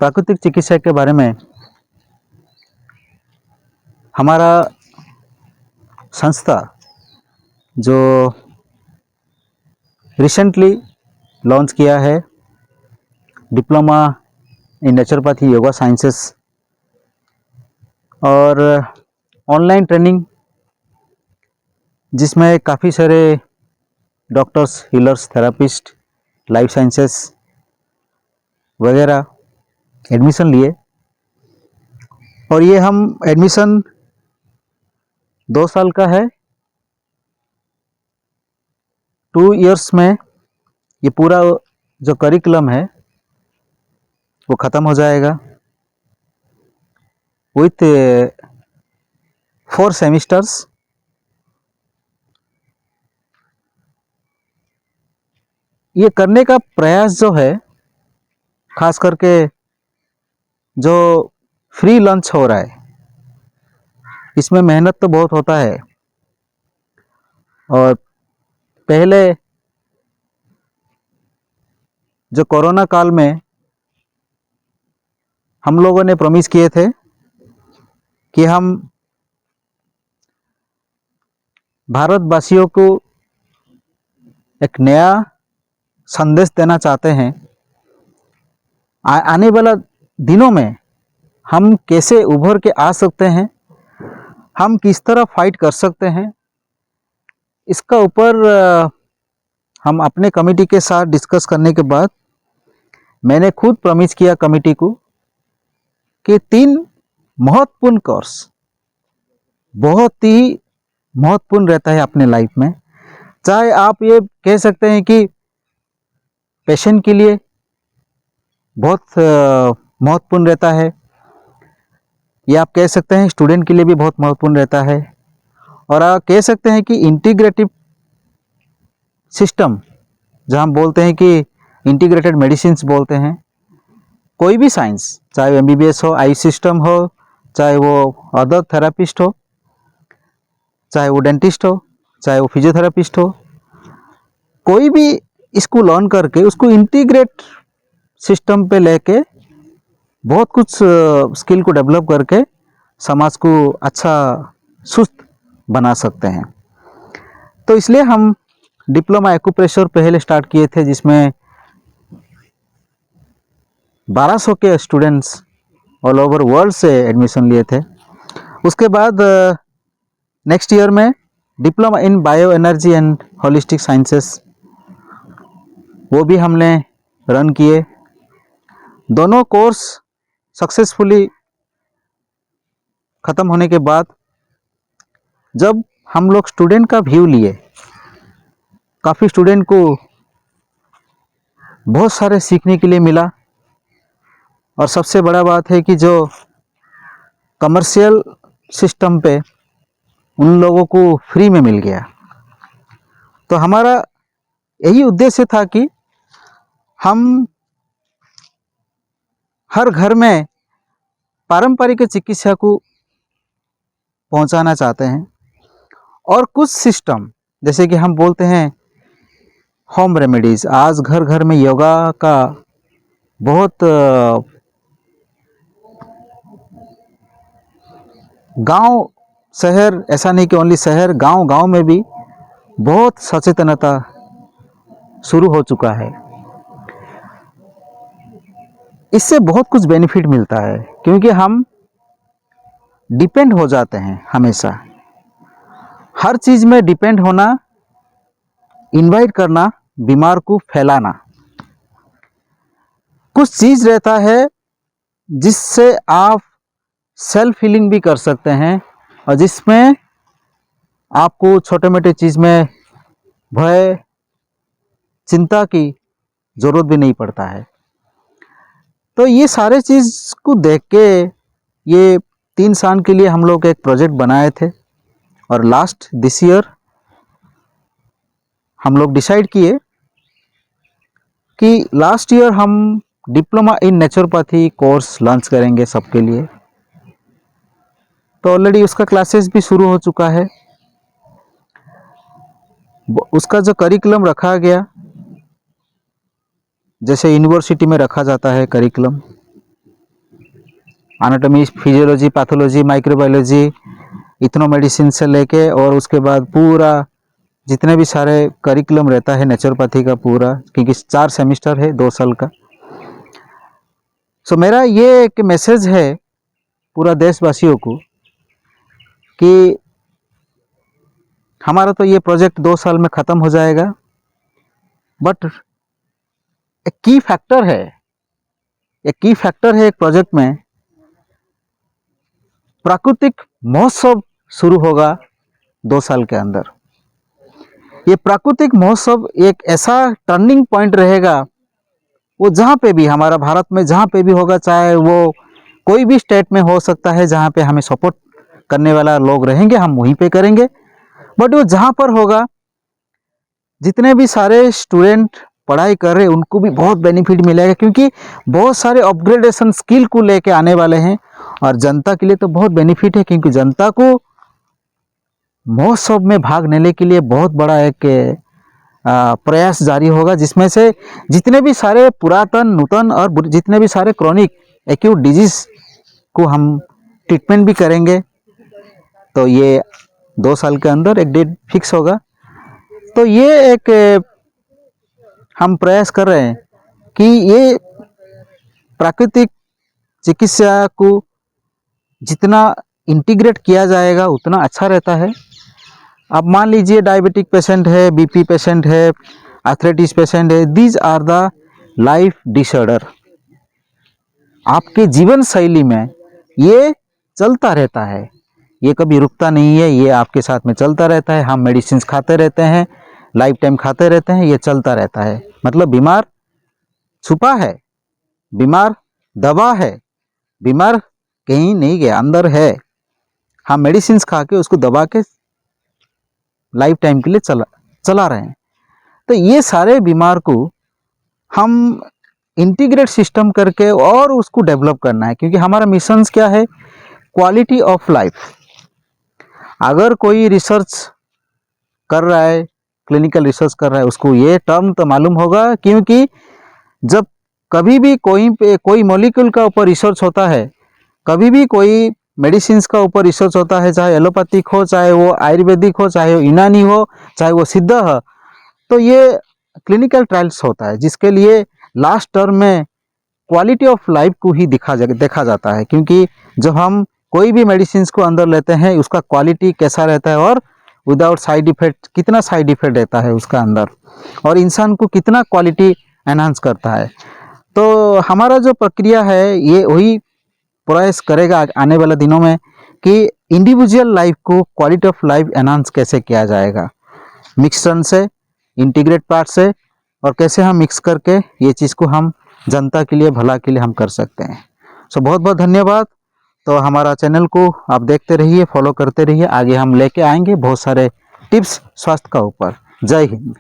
प्राकृतिक चिकित्सा के बारे में हमारा संस्था जो रिसेंटली लॉन्च किया है diploma in naturopathy yoga sciences और ऑनलाइन ट्रेनिंग, जिसमें काफ़ी सारे doctors, healers, therapist, life sciences वगैरह एडमिशन लिए। और ये हम एडमिशन 2 साल का है। 2 इयर्स में ये पूरा जो करिकुलम है वो ख़त्म हो जाएगा विथ 4 सेमिस्टर्स। ये करने का प्रयास जो है, खास करके जो फ्री लंच हो रहा है, इसमें मेहनत तो बहुत होता है। और पहले जो कोरोना काल में हम लोगों ने प्रॉमिस किए थे कि हम भारतवासियों को एक नया संदेश देना चाहते हैं। आने वाला दिनों में हम कैसे उभर के आ सकते हैं, हम किस तरह फाइट कर सकते हैं, इसका ऊपर हम अपने कमेटी के साथ डिस्कस करने के बाद मैंने खुद प्रॉमिस किया कमेटी को कि 3 महत्वपूर्ण कोर्स बहुत ही महत्वपूर्ण रहता है अपने लाइफ में। चाहे आप ये कह सकते हैं कि पेशेंट के लिए बहुत महत्वपूर्ण रहता है, या आप कह सकते हैं स्टूडेंट के लिए भी बहुत महत्वपूर्ण रहता है, और आप कह सकते हैं कि इंटीग्रेटिव सिस्टम, जहाँ हम बोलते हैं कि इंटीग्रेटेड मेडिसिन्स बोलते हैं, कोई भी साइंस, चाहे एमबीबीएस हो, आई सिस्टम हो, चाहे वो अदर थेरापिस्ट हो, चाहे वो डेंटिस्ट हो, चाहे वो फिजियोथेरापिस्ट हो, कोई भी इसको लर्न करके उसको इंटीग्रेट सिस्टम पे लेके बहुत कुछ स्किल को डेवलप करके समाज को अच्छा सुस्त बना सकते हैं। तो इसलिए हम डिप्लोमा एक्यूप्रेशर पहले स्टार्ट किए थे, जिसमें 1200 के स्टूडेंट्स ऑल ओवर वर्ल्ड से एडमिशन लिए थे। उसके बाद नेक्स्ट ईयर में diploma in bio energy and holistic sciences, वो भी हमने रन किए। दोनों कोर्स सक्सेसफुली ख़त्म होने के बाद जब हम लोग स्टूडेंट का व्यू लिए, काफ़ी स्टूडेंट को बहुत सारे सीखने के लिए मिला। और सबसे बड़ा बात है कि जो कमर्शियल सिस्टम पे उन लोगों को फ्री में मिल गया। तो हमारा यही उद्देश्य था कि हम हर घर में पारंपरिक चिकित्सा को पहुंचाना चाहते हैं, और कुछ सिस्टम जैसे कि हम बोलते हैं होम रेमेडीज़, आज घर घर में योगा का बहुत गांव शहर, ऐसा नहीं कि ओनली शहर, गांव गांव में भी बहुत सचेतनता शुरू हो चुका है। इससे बहुत कुछ बेनिफिट मिलता है, क्योंकि हम डिपेंड हो जाते हैं हमेशा। हर चीज़ में डिपेंड होना, इनवाइट करना, बीमार को फैलाना, कुछ चीज़ रहता है जिससे आप सेल्फ हीलिंग भी कर सकते हैं, और जिसमें आपको छोटे मोटे चीज़ में भय, चिंता की ज़रूरत भी नहीं पड़ता है। तो ये सारे चीज़ को देख के ये 3 साल के लिए हम लोग एक प्रोजेक्ट बनाए थे, और लास्ट दिस ईयर हम लोग डिसाइड किए कि लास्ट ईयर हम diploma in naturopathy course launch करेंगे सबके लिए। तो ऑलरेडी उसका क्लासेस भी शुरू हो चुका है। उसका जो करिकुलम रखा गया, जैसे यूनिवर्सिटी में रखा जाता है curriculum, anatomy, physiology, pathology, microbiology, ethno medicine से लेके और उसके बाद पूरा जितने भी सारे करिकुलम रहता है नेचुरोपैथी का पूरा, क्योंकि 4 सेमेस्टर है 2 साल का। सो मेरा ये एक मैसेज है पूरा देशवासियों को कि हमारा तो ये प्रोजेक्ट 2 साल में ख़त्म हो जाएगा, बट एक की फैक्टर है, एक प्रोजेक्ट में प्राकृतिक महोत्सव शुरू होगा 2 साल के अंदर। ये प्राकृतिक महोत्सव एक ऐसा टर्निंग पॉइंट रहेगा, वो जहाँ पे भी हमारा भारत में जहाँ पे भी होगा, चाहे वो कोई भी स्टेट में हो सकता है, जहाँ पे हमें सपोर्ट करने वाला लोग रहेंगे हम वहीं पे करेंगे, बट वो जहाँ पर होगा जितने भी सारे स्टूडेंट पढ़ाई कर रहे हैं उनको भी बहुत बेनिफिट मिलेगा, क्योंकि बहुत सारे अपग्रेडेशन स्किल को लेके आने वाले हैं। और जनता के लिए तो बहुत बेनिफिट है, क्योंकि जनता को महोत्सव में भाग लेने के लिए बहुत बड़ा एक प्रयास जारी होगा, जिसमें से जितने भी सारे पुरातन, नूतन और जितने भी सारे क्रॉनिक एक्यूट डिजीज को हम ट्रीटमेंट भी करेंगे। तो ये 2 साल के अंदर एक डेट फिक्स होगा। तो ये एक हम प्रयास कर रहे हैं कि ये प्राकृतिक चिकित्सा को जितना इंटीग्रेट किया जाएगा उतना अच्छा रहता है। अब मान लीजिए डायबिटिक पेशेंट है, बीपी पेशेंट है, आर्थराइटिस पेशेंट है, these are the life disorder. आपके जीवन शैली में ये चलता रहता है, ये कभी रुकता नहीं है, ये आपके साथ में चलता रहता है। हम मेडिसिन खाते रहते हैं, लाइफ टाइम खाते रहते हैं, ये चलता रहता है। मतलब बीमार छुपा है, बीमार दबा है, बीमार कहीं नहीं गया, अंदर है। हम मेडिसिन खा के उसको दबा के लाइफ टाइम के लिए चला रहे हैं। तो ये सारे बीमार को हम इंटीग्रेट सिस्टम करके और उसको डेवलप करना है, क्योंकि हमारा मिशन क्या है? Quality of life. अगर कोई रिसर्च कर रहा है, क्लिनिकल रिसर्च कर रहा है, उसको ये टर्म तो मालूम होगा, क्योंकि जब कभी भी कोई मॉलिक्यूल का ऊपर रिसर्च होता है, कभी भी कोई मेडिसिन का ऊपर रिसर्च होता है, चाहे एलोपैथिक हो, चाहे वो आयुर्वेदिक हो, चाहे वो यूनानी हो, चाहे वो सिद्ध हो, तो ये क्लिनिकल ट्रायल्स होता है, जिसके लिए लास्ट टर्म में क्वालिटी ऑफ लाइफ को ही देखा जाता है। क्योंकि जब हम कोई भी मेडिसिन को अंदर लेते हैं, उसका क्वालिटी कैसा रहता है और विदाउट साइड इफेक्ट, कितना साइड इफेक्ट रहता है उसका अंदर, और इंसान को कितना क्वालिटी एनहांस करता है। तो हमारा जो प्रक्रिया है ये वही प्रयास करेगा आने वाले दिनों में कि इंडिविजुअल लाइफ को क्वालिटी ऑफ लाइफ एनहांस कैसे किया जाएगा, मिक्सचर से, इंटीग्रेट पार्ट से, और कैसे हम मिक्स करके ये चीज़ को हम जनता के लिए, भला के लिए हम कर सकते हैं। सो बहुत बहुत धन्यवाद। तो हमारा चैनल को आप देखते रहिए, फॉलो करते रहिए, आगे हम लेके आएंगे बहुत सारे टिप्स स्वास्थ्य का ऊपर। जय हिंद।